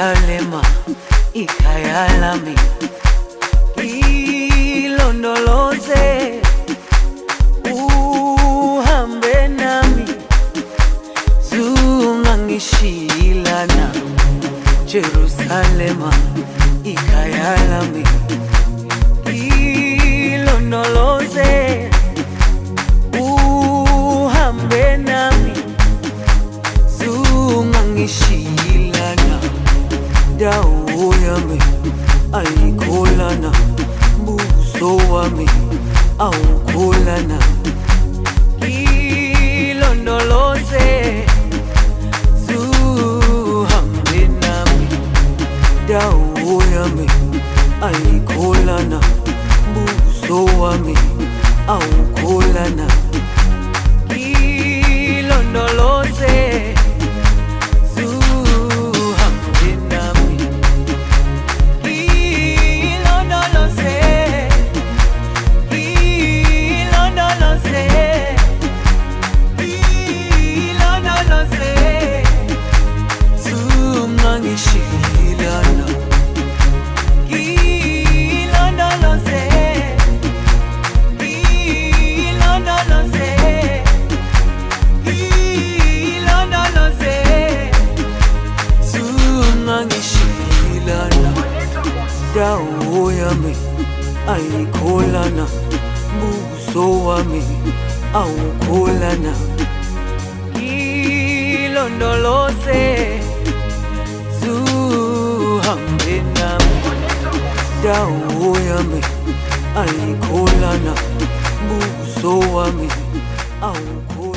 Jerusalema ikhaya lami, ilondoloze uhambe nami, zungangishilana. Jerusalema ikhaya lami, ilondoloze uhambe nami, zungangishilana. Dawo yami ayikholana, buso wami awukholana. Ilondoloze zuhambe nami, dawo yami ayikholana, buso wami awukholana. Ilondoloze dawo yami ayikholana, buso wami awukholana. Ilondoloze zuhambe nami, dawo yami ayikholana, buso wami awukholana.